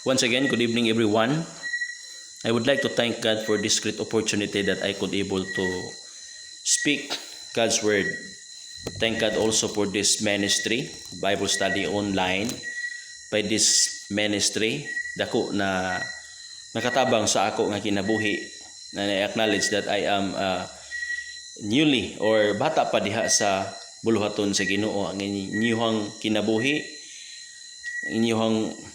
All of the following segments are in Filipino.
Once again, good evening everyone. I would like to thank God for this great opportunity that I could able to speak God's word. Thank God also for this ministry, Bible study online. By this ministry, dako na nakatabang sa ako nga kinabuhi na I-acknowledge that I am newly or bata pa diha sa buluhaton sa Ginoo. Ang inyong kinabuhi, inyong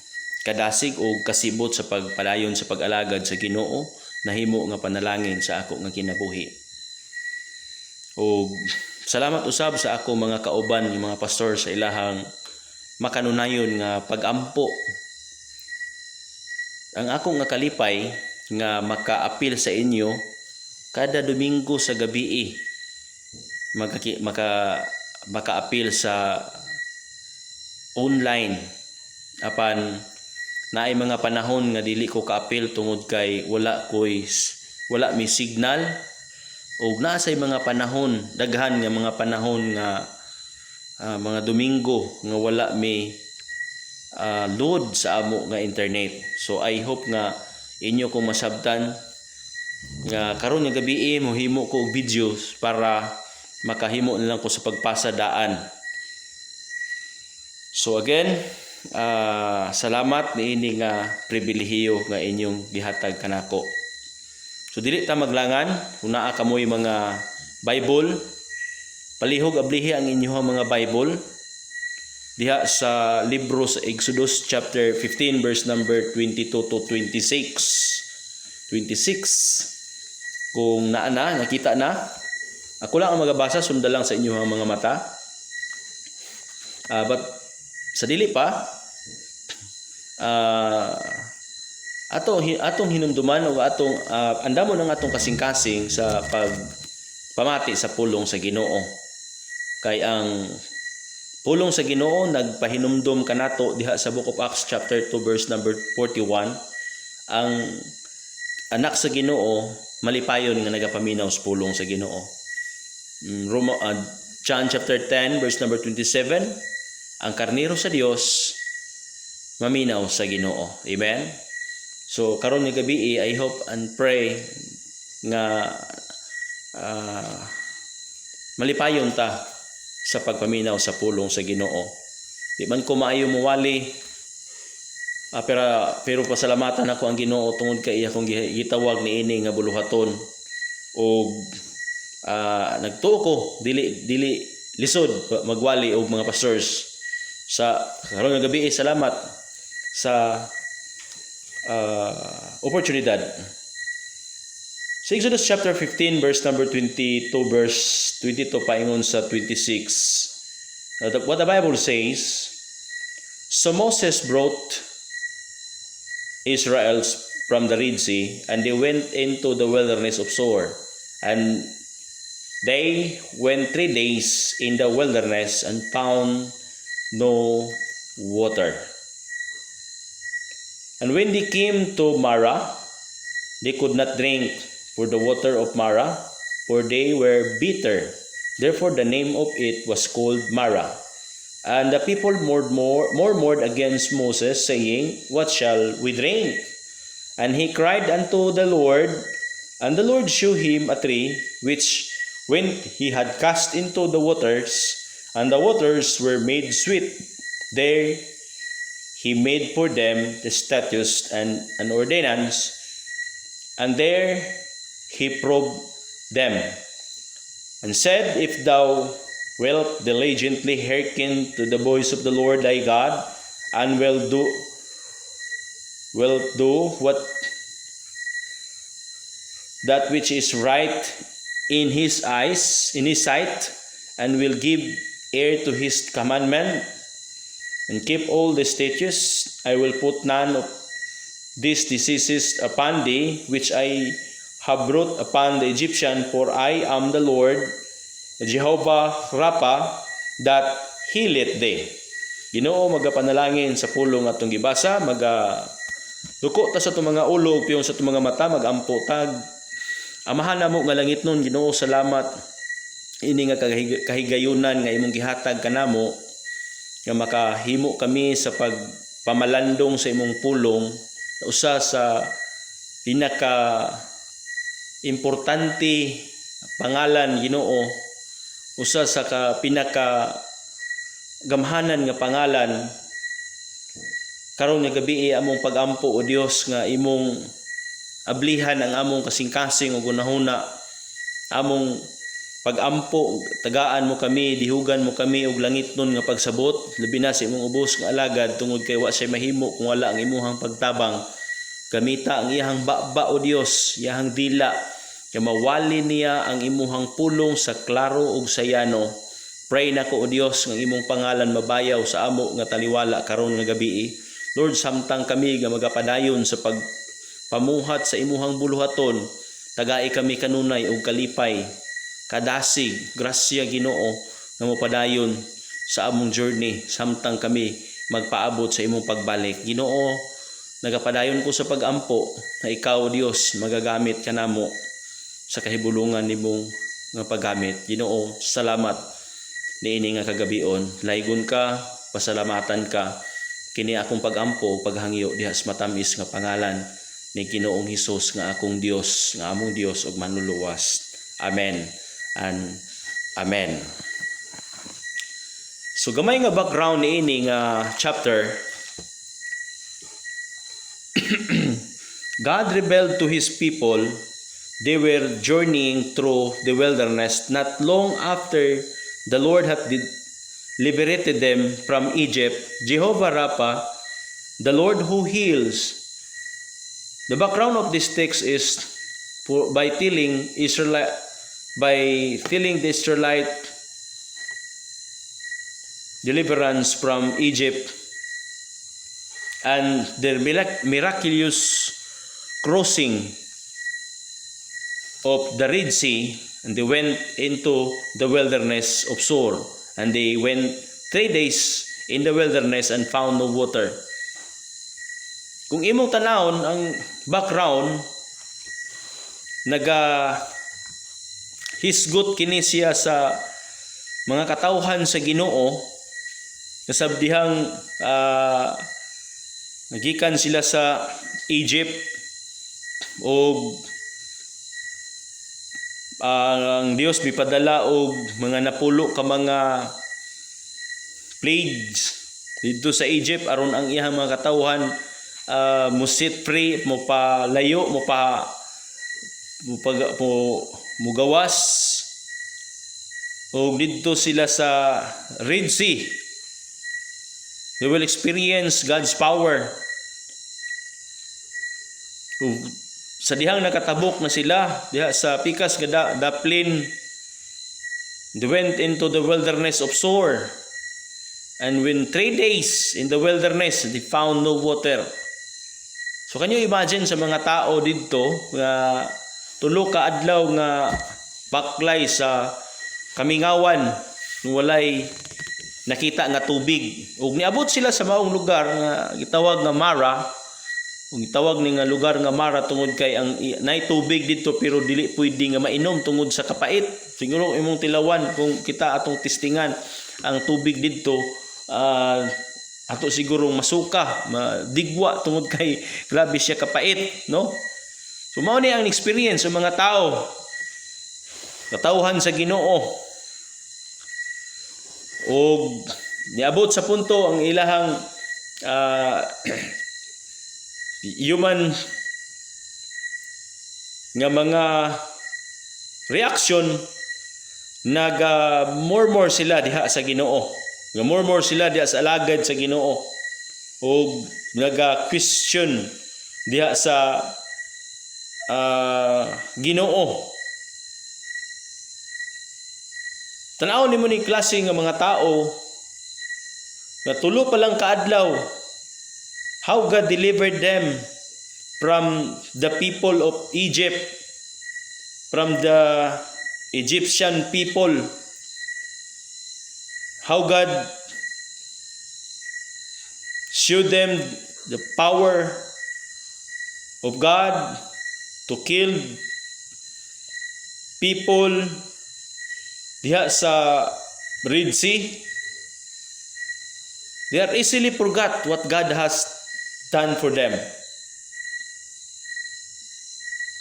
kadasig o kasibot sa pagpadayon sa pag-alagad sa Ginoo, nahimo nga panalangin sa ako nga kinabuhi. O salamat usab sa ako mga kauban, yung mga pastor sa ilahang makanunayon nga pag-ampo. Ang ako nga kalipay nga maka-apil sa inyo kada Domingo sa gabi maka-apil sa online apan naay mga panahon nga dili ko kaapil tungod kay wala mi signal o naasay mga panahon daghan nga mga panahon nga mga Domingo nga wala mi load sa amo nga internet. So I hope nga inyo kong masabtan nga karon nga gabi mohimo ko og videos para makahimo na lang ko sa pagpasa daan. So again, salamat niini nga pribilehiyo nga inyong gihatag kanako. So dili ta maglangan, kung naa kamoy mga Bible, palihog ablihi ang inyong mga Bible diha sa libro sa Exodus chapter 15 verse number 22 to 26. Kung nakita na, ako lang ang magabasa, sundan lang sa inyong mga mata. But sa dili pa, atong hinumduman o atong andamo ng atong kasing-kasing sa pagpamati sa pulong sa Ginoo. Kay ang pulong sa Ginoo nagpahinumdum kanato diha sa Book of Acts chapter 2 verse number 41. Ang anak sa Ginoo malipayon nga nagapaminaw sa pulong sa Ginoo. John chapter 10 verse number 27. Ang karnero sa Dios maminaw sa Ginoo. Amen. So karon nga gabi I hope and pray nga malipayon ta sa pagpaminaw sa pulong sa Ginoo. Di man ko maayo muwali pero pasalamatan ako ang Ginoo tungod kay iya kong gitawag niini nga buluhaton og nagtuo ko dili lisod magwali og mga pastors. Sa karon nga gabi salamat sa oportunidad. Sa Exodus chapter 15 verse number 22 verse 22 paingon sa 26. What the Bible says, so Moses brought Israel from the Red Sea, and they went into the wilderness of Shur, and they went 3 days in the wilderness and found no water. And when they came to Marah, they could not drink for the water of Marah, for they were bitter. Therefore the name of it was called Marah. And the people murmured against Moses, saying, what shall we drink? And he cried unto the Lord, and the Lord shewed him a tree, which when he had cast into the waters, and the waters were made sweet, there he made for them the statutes and an ordinance, and there he probed them, and said, if thou wilt diligently hearken to the voice of the Lord thy God, and wilt do what that which is right in his eyes, in his sight, and will give ear to his commandment, and keep all the statutes, I will put none of these diseases upon thee, which I have brought upon the Egyptian, for I am the Lord, Jehovah Rapha, that healeth thee. Ginoo, magapanalangin sa pulong atong gibasa, duko ta sa itong mga ulo, piyon sa itong mga mata, magampo tag. Amahan na mo nga langit nun, Ginoo, salamat. Ini nga kahigayunan nga imong gihatag kanamo nga makahimo kami sa pamalandong sa imong pulong, usa sa pinaka importante pangalan Ginoo, usa sa pinaka gamhanan nga pangalan karon nga gabi among pagampo o Dios nga imong ablihan ang among kasing-kasing ug gunahuna, among pagampo, tagaan mo kami, dihugan mo kami og langitnon nga pagsabot, labi na sa imong ubos nga alagad tungod kay wa say mahimo kung wala ang imuhang pagtabang. Gamita ang iyang baba o Dios, iyang dila, kay mawali niya ang imuhang pulong sa klaro ug sayano. Pray nako o Dios nga imong pangalan mabayaw sa amo nga taliwala karon nga gabi. Lord, samtang kami nga magapadayon sa pagpamuhat sa imuhang buluhaton, tagai kami kanunay ug kalipay, kadasig, grasya Ginoo nga mopadayon sa among journey samtang kami magpaabot sa imong pagbalik. Ginoo, nagapadayon ko sa pagampo na ikaw Dios magagamit kanamo sa kahibulungan nimong nga paggamit. Ginoo, salamat niini nga kagabion. Laygon ka, pasalamatan ka kini akong pagampo paghangyo diha sa matamis nga pangalan ni Ginoong Hesus nga akong Dios, nga among Dios ug manluluwas. Amen and amen. So gamay nga background niini nga chapter. God revealed to His people. They were journeying through the wilderness not long after the Lord had liberated them from Egypt. Jehovah Rapha, the Lord who heals. The background of this text is by telling the Israelite deliverance from Egypt and their miraculous crossing of the Red Sea, and they went into the wilderness of Shur, and they went 3 days in the wilderness and found no water. Kung imong tanawon ang background, hisgot kini siya sa mga katawhan sa Ginoo, kasabdihang nagikan sila sa Egypt o ang Dios mipadala og mga napulo ka mga plagues dito sa Egypt aron ang iyang mga katawhan mo set free, mo palayo, mugawas, o dito sila sa Red Sea. They will experience God's power. Sa dihang nakatabok na sila diha sa pikas nga daplin, they went into the wilderness of Shur, and when 3 days in the wilderness they found no water. So can you imagine sa mga tao dito nga tulo ka adlaw nga baklay sa kamingawan walay nakita nga tubig, ug niabot sila sa maong lugar nga gitawag nga Mara. Ug gitawag ni nga lugar nga Mara tungod kay ang nay tubig dito pero dili pwede nga mainom tungod sa kapait. Siguro imong tilawan kung kita atong testingan ang tubig dito, ato siguro masuka, madigwa tungod kay grabe siya kapait, no? So mao ni ang experience sa mga tao, katawhan sa Ginoo. Og niabot sa punto ang ilahang human nga mga reaction, murmur sila diha sa Ginoo, murmur sila diha sa alagad sa Ginoo, o question diha sa Ginoo. Tanaw nimo ni klase nga mga tao na tulo pa lang kaadlaw how God delivered them from the people of Egypt, from the Egyptian people. How God showed them the power of God to kill people diha sa Red Sea. They are easily forgot what God has done for them.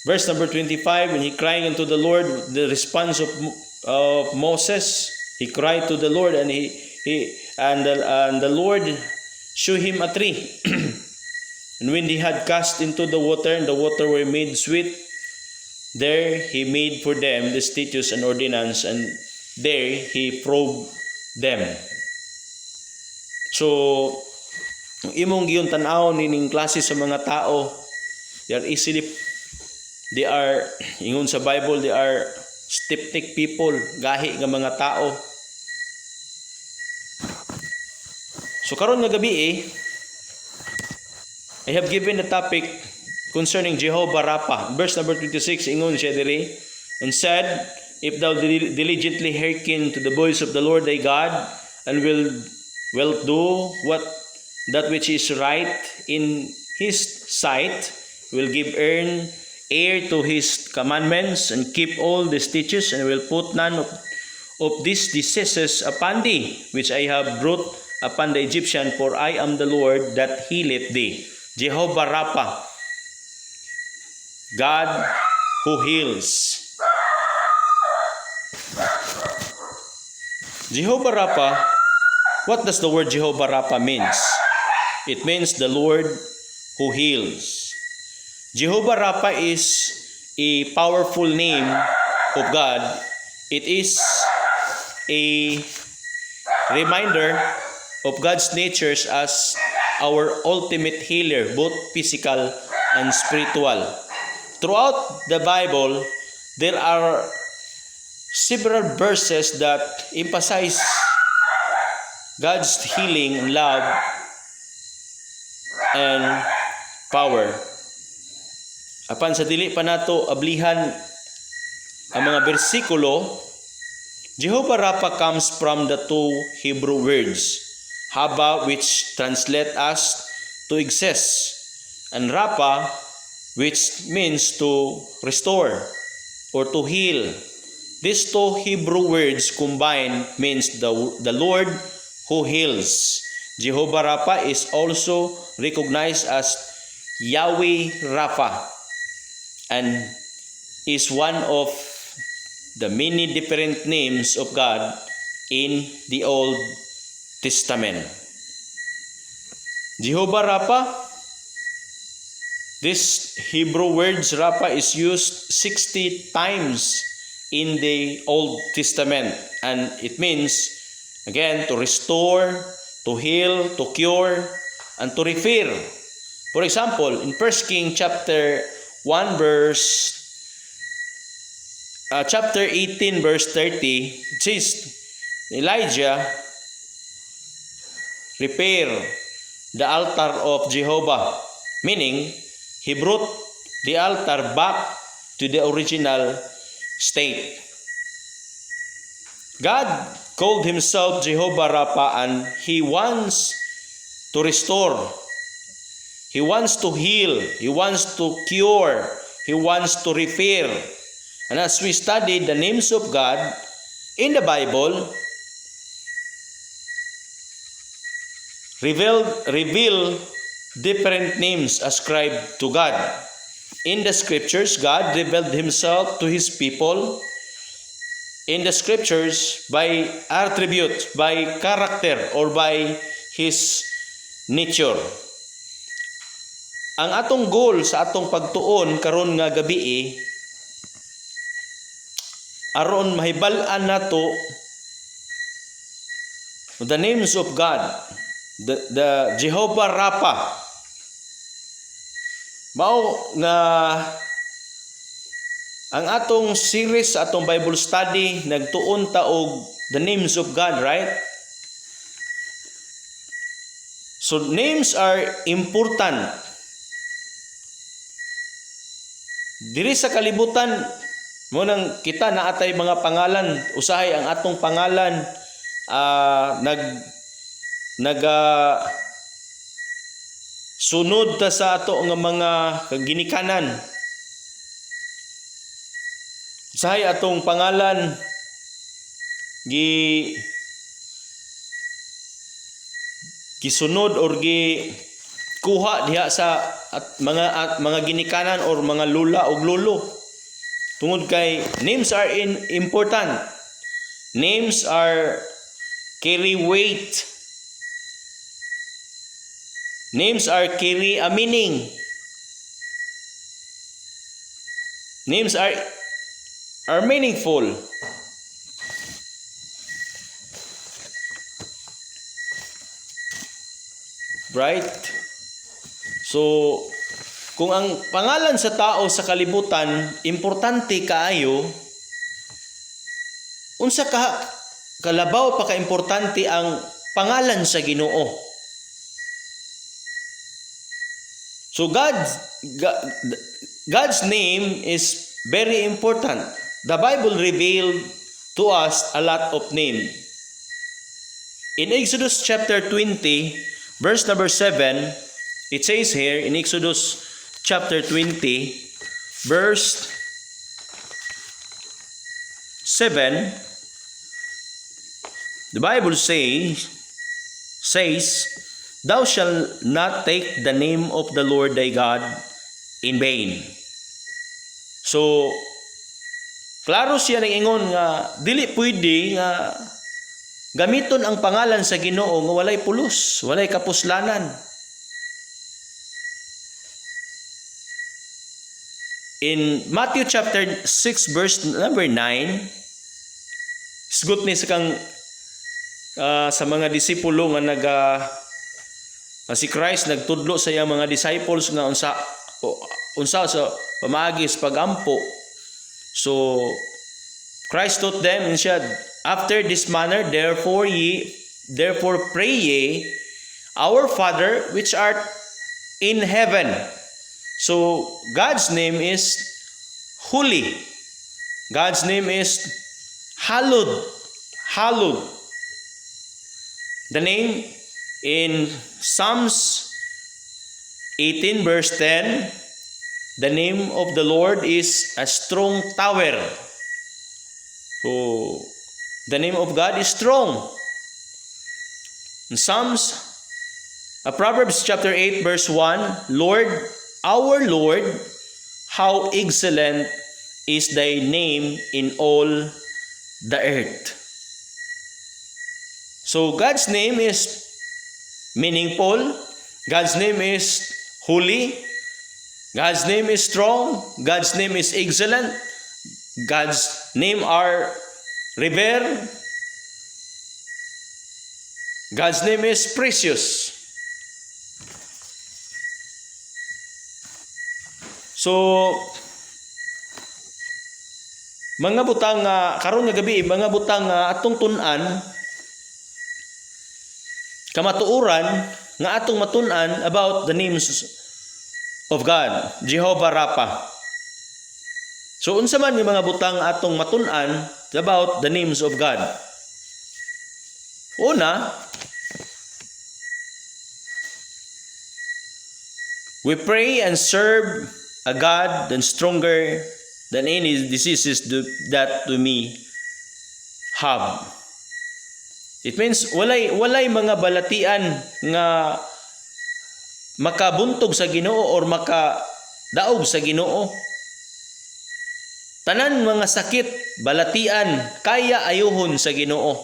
Verse number 25, when he crying unto the Lord, the response of Moses, he cried to the Lord, and the Lord showed him a tree. And when he had cast into the water, and the water were made sweet, there he made for them the statutes and ordinance, and there he probed them. So, imong giyon tanaw nining klase sa mga tao, they are, ingon sa Bible, they are skeptic people, gahi nga mga tao. So karon nga gabi I have given the topic concerning Jehovah Rapha. Verse number 26, ingon siya diri, and said, if thou diligently hearken to the voice of the Lord thy God, and wilt do that which is right in his sight, will give ear to his commandments, and keep all the statutes, and will put none of these diseases upon thee, which I have brought upon the Egyptian, for I am the Lord that healeth thee. Jehovah Rapha, God who heals. Jehovah Rapha, what does the word Jehovah Rapha means? It means the Lord who heals. Jehovah Rapha is a powerful name of God. It is a reminder of God's natures as our ultimate healer, both physical and spiritual. Throughout the Bible, there are several verses that emphasize God's healing and love and power. Apan sa dili pa nato ablihan ang mga bersikulo, Jehovah Rapha comes from the two Hebrew words, Haba, which translate as to exist, and Rapha, which means to restore or to heal. These two Hebrew words combined means the Lord who heals. Jehovah Rapha is also recognized as Yahweh Rapha, and is one of the many different names of God in the Old Testament. Jehovah Rapha, this Hebrew word Rapha is used 60 times in the Old Testament, and it means, again, to restore, to heal, to cure, and to repair. For example, in 1 Kings chapter 1 chapter 18 verse 30, it says, Elijah repair the altar of Jehovah, meaning he brought the altar back to the original state. God called himself Jehovah Rapha, and he wants to restore. He wants to heal. He wants to cure. He wants to repair. And as we study the names of God in the Bible, reveal different names ascribed to God. In the scriptures, God revealed himself to his people in the scriptures by attribute, by character, or by his nature. Ang atong goal sa atong pagtuon karon nga gabi aron mahibal-an nato the names of God, the Jehovah Rapha. Mao nga ang atong series, atong Bible study, nagtuon ta og the names of God, right? So names are important. Diri sa kalibutan, mo nang kita naatay mga pangalan, usahay ang atong pangalan sunod ta sa ato nga mga ginikanan. Usahay atong pangalan gisunod or kuha diha sa mga ginikanan or mga lula o lolo. Tungod kay names are important. Names are carry weight. Names are carry a meaning. Names are meaningful. Right? So, kung ang pangalan sa tao sa kalibutan importante kaayo, unsa kalabaw pa ka-importante ang pangalan sa Ginoo. So God's name is very important. The Bible revealed to us a lot of name. In Exodus chapter 20, verse number 7, it says here in Exodus chapter 20, verse 7, the Bible says, Thou shalt not take the name of the Lord thy God in vain. So, klaro siya nang ingon nga dili pwede nga gamiton ang pangalan sa Ginoo nga walay pulos, walay kapuslanan. In Matthew chapter 6 verse number 9, isgot ni sa kang sa mga disipulo nga si Christ nagtudlo sa iyang mga disciples nga unsa sa pamagis pagampo. So Christ taught them and said, After this manner therefore pray ye, Our Father which art in heaven. So God's name is holy. God's name is hallowed. The name in Psalms 18 verse 10, the name of the Lord is a strong tower. So, the name of God is strong. In Proverbs chapter 8 verse 1, Our Lord, how excellent is thy name in all the earth. So, God's name is meaningful. God's name is holy. God's name is strong. God's name is excellent. God's name are revered. God's name is precious. So, mga butang karon nga gabi, mga butang atong tun-an, kamatuoran nga atong matun-an about the names of God, Jehovah Rapha. So unsa man yung mga butang atong matun-an about the names of God? Una, we pray and serve a God that stronger than any diseases that to me have. It means walay mga balatian nga makabuntog sa Ginoo or makadaog sa Ginoo. Tanan mga sakit, balatian, kaya ayuhon sa Ginoo.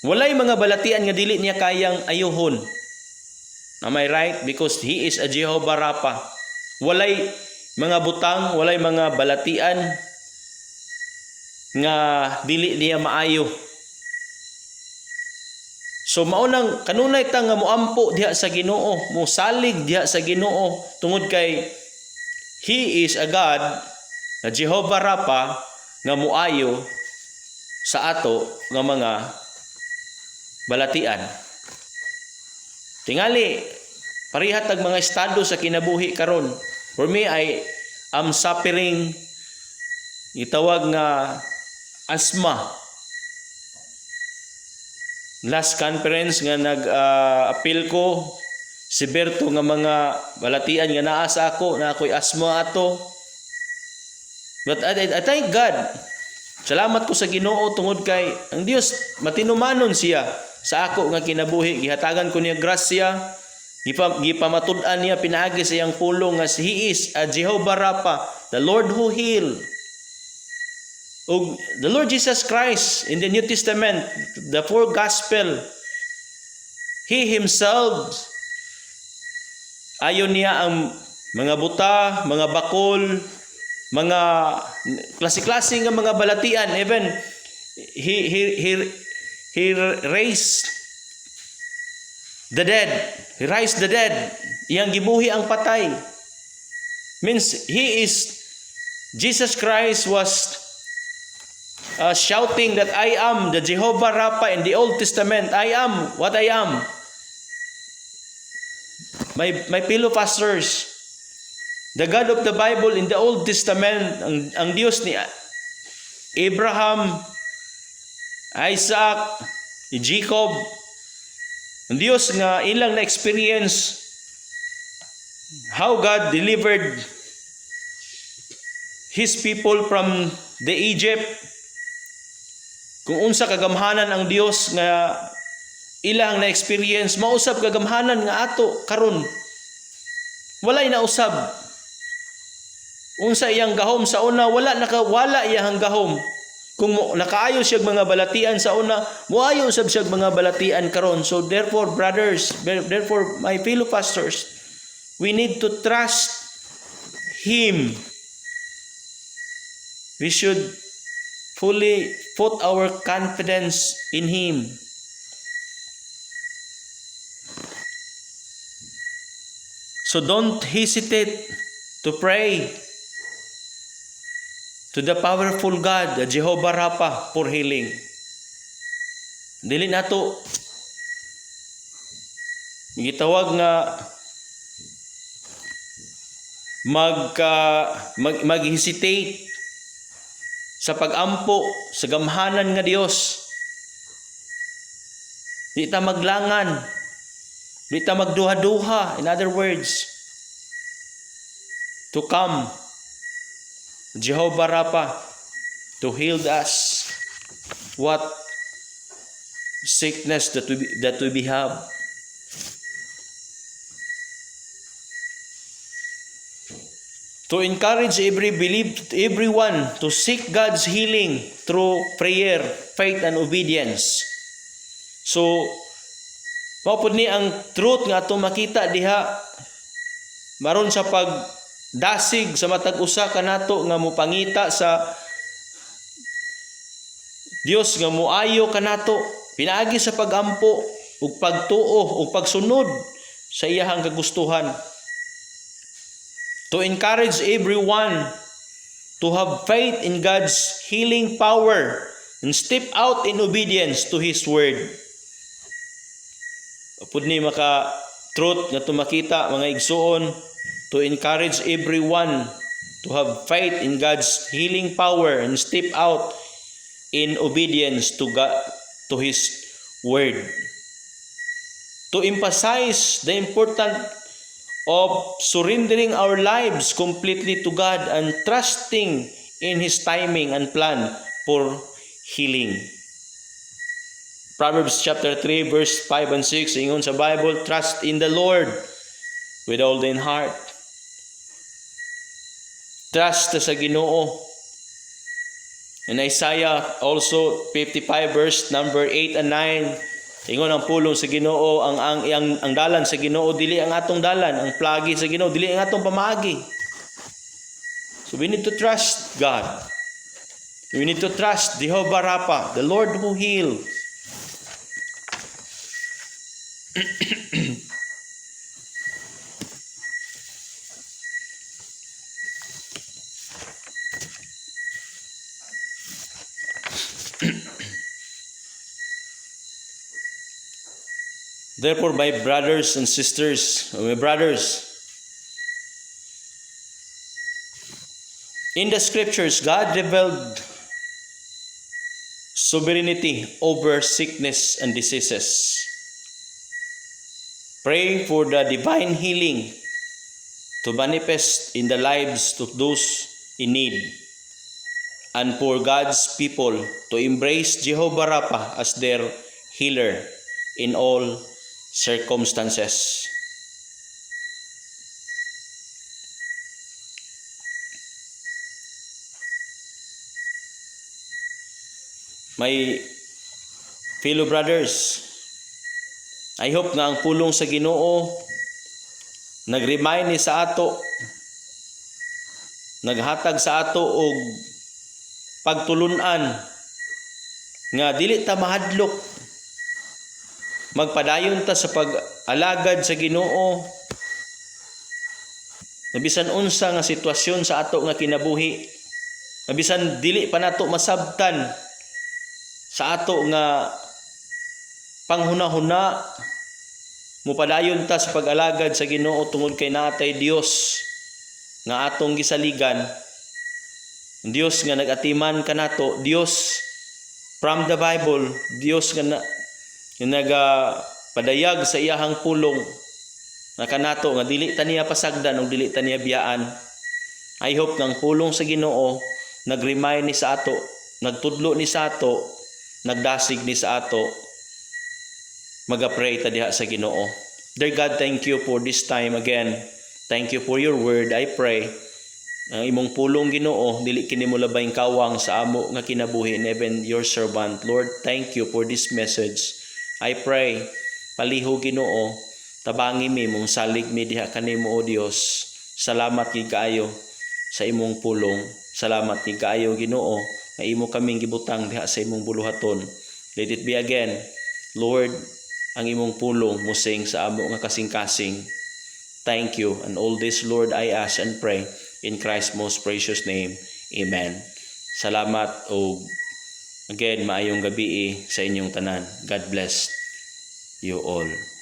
Walay mga balatian nga dili niya kayang ayuhon. Am I right? Because He is a Jehovah Rapha. Walay mga butang, walay mga balatian nga dili niya maayo. So maunang kanunay ta nga moampo diha sa Ginoo, mosalig diha sa Ginoo tungod kay He is a God, na Jehovah Rapha, nga muayo sa ato nga mga balatian. Tingali parihat ang mga estado sa kinabuhi karon. For me, I am suffering itawag nga asthma. Last conference nga nag-appeal ko, si Berto nga mga balatian nga naa sa ako, na ako'y asthma ato. But I thank God Salamat ko sa Ginoo tungod kay ang Dios matinumanon siya sa ako nga kinabuhi. Gihatagan ko niya grasya, gipamatud-an niya pinaagi sa iyang pulong nga He is a Jehovah Rapha, the Lord who heal. O the Lord Jesus Christ in the New Testament, the four gospel, He Himself, ayon niya ang mga buta, mga bakol, mga klase-klase nga mga balatian. Even he raised the dead. He raised the dead. Iyang gibuhi ang patay. Means Jesus Christ was shouting that I am the Jehovah Rapha in the Old Testament. I am what I am. My fellow pastors, the God of the Bible in the Old Testament, ang Diyos ni Abraham, Isaac, ni Jacob, ang Diyos nga ilang na-experience how God delivered His people from the Egypt. Kung unsa kagamhanan ang Diyos nga ilang na-experience, mausab kagamhanan nga ato karon. Walay na usab. Unsa iyang gahom sa una, wala iyang gahom. Kung nakaayo siya mga balatian sa una, muayo sab siya mga balatian karon. So therefore brothers, therefore my fellow pastors, we need to trust Him. We should fully put our confidence in Him. So don't hesitate to pray to the powerful God, the Jehovah Rapha, for healing. Dili nato gitawag nga mag-hesitate sa pag-ampo sa gamhanan nga Dios. Di ta maglangan, di ta magduha-duha. In other words, to come Jehovah Rapha to heal us what sickness that we have. To encourage everyone to seek God's healing through prayer, faith, and obedience. So, maupod ni ang truth nga atong makita diha maron sa pagdasig sa matag usa kanato nga mupangita sa Dios nga muayo kanato pinaagi sa pagampo ug pagtuo ug pagsunod sa iyahang kagustuhan. To encourage everyone to have faith in God's healing power and step out in obedience to His word. Pud ni maka truth nga tumakita mga igsuon, to encourage everyone to have faith in God's healing power and step out in obedience to God, to His word. To emphasize the importance of surrendering our lives completely to God and trusting in His timing and plan for healing. Proverbs chapter 3 verse 5 and 6 ingon sa Bible, trust in the Lord with all thine heart. Trust sa Ginoo. In Isaiah also 55 verse number 8 and 9, ingon ang pulong sa Ginoo, ang dalan sa Ginoo dili ang atong dalan, ang plagi sa Ginoo dili ang atong pamaagi. So we need to trust God. We need to trust Jehovah Rapha, the Lord who heals. Therefore, my brothers and sisters, my brothers, in the scriptures, God revealed sovereignty over sickness and diseases. Pray for the divine healing to manifest in the lives of those in need. and for God's people to embrace Jehovah Rapha as their healer in all circumstances. My fellow brothers, I hope nga ang pulong sa Ginoo nag-remind ni sa ato, naghatag sa ato og pagtulunan nga dili ta mahadlok, magpadayon ta sa pag-alagad sa Ginoo nabisan unsa nga sitwasyon sa ato nga kinabuhi, nabisan dili pa nato masabtan sa ato nga panghuna-huna, mupadayon ta sa pag-alagad sa Ginoo tungod kay natay Dios nga atong gisaligan, Dios nga nag-atiman kanato, Dios from the Bible, Dios nga nagapadayag sa iyahang pulong na kanato nga dili ta niya pasagdan ug dili ta niya biyaan. I hope nga ang pulong sa Ginoo nag-remind ni sa ato, nagtudlo ni sa ato, nagdasig ni sa ato, maga-pray ta diha sa Ginoo. Dear God, thank you for this time again. Thank you for your word. I pray ang imong pulong Ginoo dili kini mo labayng kawang sa amo nga kinabuhi, and even your servant. Lord, thank you for this message. I pray paliho Ginoo, tabangi mi mong salig mi diha kanimo o Dios. Salamat gid kaayo sa imong pulong. Salamat gid kaayo Ginoo nga imo kaming gibutang diha sa imong buluhaton. Let it be again, Lord, ang imong pulong musing sa amo nga kasing-kasing. Thank you, and all this, Lord, I ask and pray in Christ's most precious name. Amen. Salamat o again, maayong gabi sa inyong tanan. God bless you all.